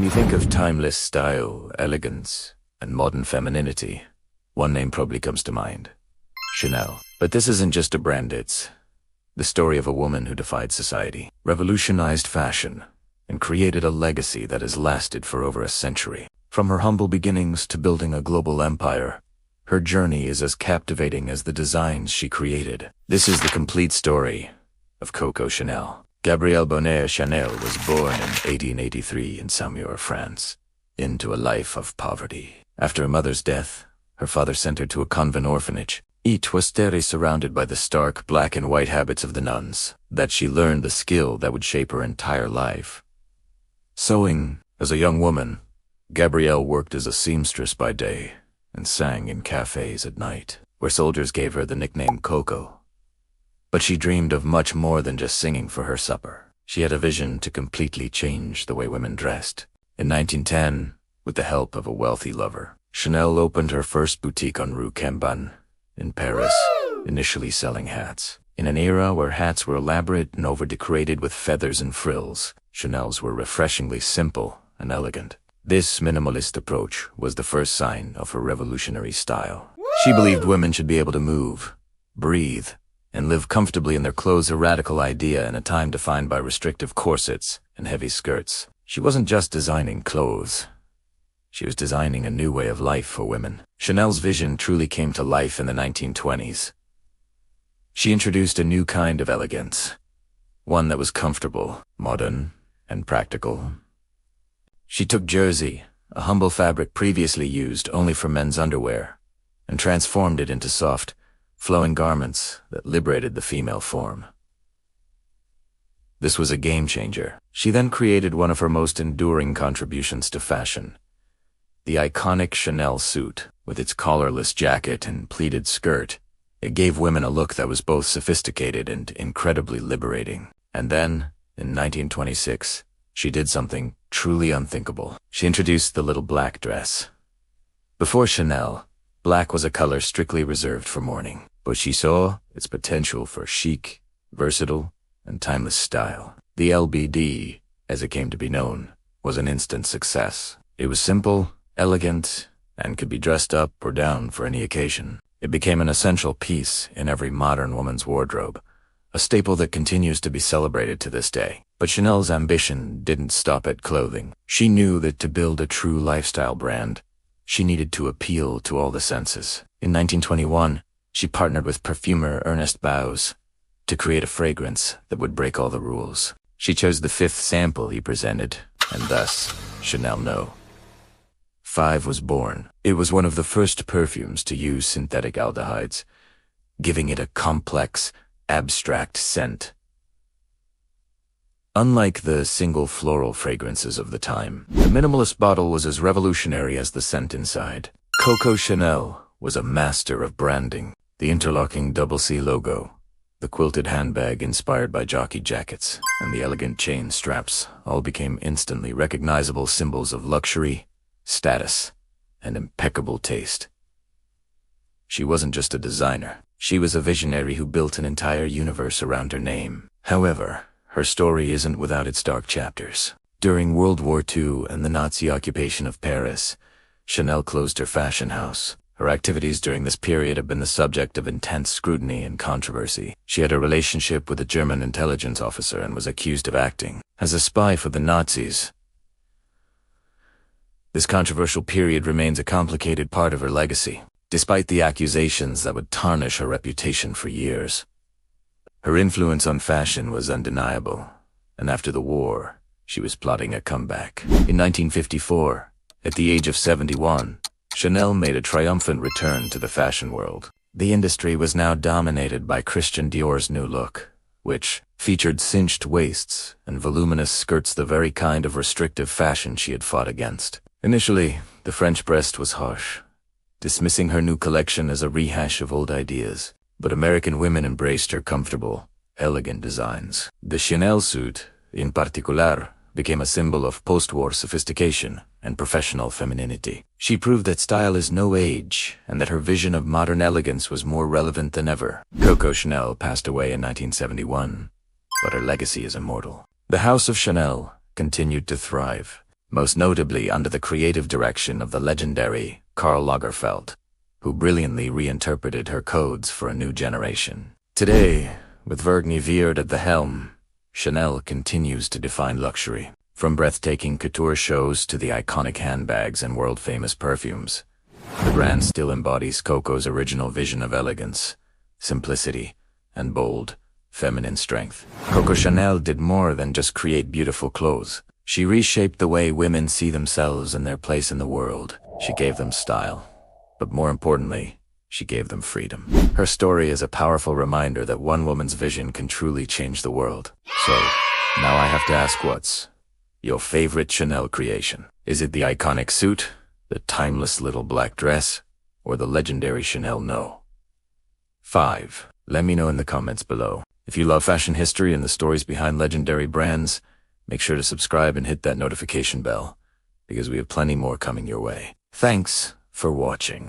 you think of timeless style, elegance, and modern femininity, one name probably comes to mind: Chanel. But this isn't just a brand, it's the story of a woman who defied society, revolutionized fashion, and created a legacy that has lasted for over a century. From her humble beginnings to building a global empire, her journey is as captivating as the designs she created. This is the complete story of Coco Chanel. Gabrielle Bonnet Chanel was born in 1883 in Saumur, France, into a life of poverty. After her mother's death, her father sent her to a convent orphanage. It was there, surrounded by the stark black and white habits of the nuns, that she learned the skill that would shape her entire life. Sewing. As a young woman, Gabrielle worked as a seamstress by day and sang in cafes at night, where soldiers gave her the nickname Coco. But she dreamed of much more than just singing for her supper. She had a vision to completely change the way women dressed. In 1910, with the help of a wealthy lover, Chanel opened her first boutique on Rue Cambon in Paris, initially selling hats. In an era where hats were elaborate and over-decorated with feathers and frills, Chanel's were refreshingly simple and elegant. This minimalist approach was the first sign of her revolutionary style. She believed women should be able to move, breathe, and live comfortably in their clothes, a radical idea in a time defined by restrictive corsets and heavy skirts. She wasn't just designing clothes. She was designing a new way of life for women. Chanel's vision truly came to life in the 1920s. She introduced a new kind of elegance, one that was comfortable, modern, and practical. She took jersey, a humble fabric previously used only for men's underwear, and transformed it into soft, flowing garments that liberated the female form. This was a game changer. She then created one of her most enduring contributions to fashion: the iconic Chanel suit. With its collarless jacket and pleated skirt, it gave women a look that was both sophisticated and incredibly liberating. And then, in 1926, she did something truly unthinkable. She introduced the little black dress. Before Chanel, black was a color strictly reserved for mourning, but she saw its potential for chic, versatile, and timeless style. The LBD, as it came to be known, was an instant success. It was simple, elegant, and could be dressed up or down for any occasion. It became an essential piece in every modern woman's wardrobe, a staple that continues to be celebrated to this day. But Chanel's ambition didn't stop at clothing. She knew that to build a true lifestyle brand, she needed to appeal to all the senses. In 1921, she partnered with perfumer Ernest Baus to create a fragrance that would break all the rules. She chose the fifth sample he presented, and thus, Chanel No. 5 was born. It was one of the first perfumes to use synthetic aldehydes, giving it a complex, abstract scent. Unlike the single floral fragrances of the time, the minimalist bottle was as revolutionary as the scent inside. Coco Chanel was a master of branding. The interlocking double C logo, the quilted handbag inspired by jockey jackets, and the elegant chain straps all became instantly recognizable symbols of luxury, status, and impeccable taste. She wasn't just a designer. She was a visionary who built an entire universe around her name. However, her story isn't without its dark chapters. During World War II and the Nazi occupation of Paris, Chanel closed her fashion house. Her activities during this period have been the subject of intense scrutiny and controversy. She had a relationship with a German intelligence officer and was accused of acting as a spy for the Nazis. This controversial period remains a complicated part of her legacy, despite the accusations that would tarnish her reputation for years. Her influence on fashion was undeniable, and after the war, she was plotting a comeback. In 1954, at the age of 71, Chanel made a triumphant return to the fashion world. The industry was now dominated by Christian Dior's new look, which featured cinched waists and voluminous skirts, the very kind of restrictive fashion she had fought against. Initially, the French press was harsh, dismissing her new collection as a rehash of old ideas. But American women embraced her comfortable, elegant designs. The Chanel suit, in particular, became a symbol of post-war sophistication and professional femininity. She proved that style is no age, and that her vision of modern elegance was more relevant than ever. Coco Chanel passed away in 1971, but her legacy is immortal. The House of Chanel continued to thrive, most notably under the creative direction of the legendary Karl Lagerfeld, who brilliantly reinterpreted her codes for a new generation. Today, with Virginie Viard at the helm, Chanel continues to define luxury. From breathtaking couture shows to the iconic handbags and world-famous perfumes, the brand still embodies Coco's original vision of elegance, simplicity, and bold, feminine strength. Coco Chanel did more than just create beautiful clothes. She reshaped the way women see themselves and their place in the world. She gave them style, but more importantly, she gave them freedom. Her story is a powerful reminder that one woman's vision can truly change the world. So, now I have to ask, what's your favorite Chanel creation? Is it the iconic suit, the timeless little black dress, or the legendary Chanel No. 5. Let me know in the comments below. If you love fashion history and the stories behind legendary brands, make sure to subscribe and hit that notification bell, because we have plenty more coming your way. Thanks for watching.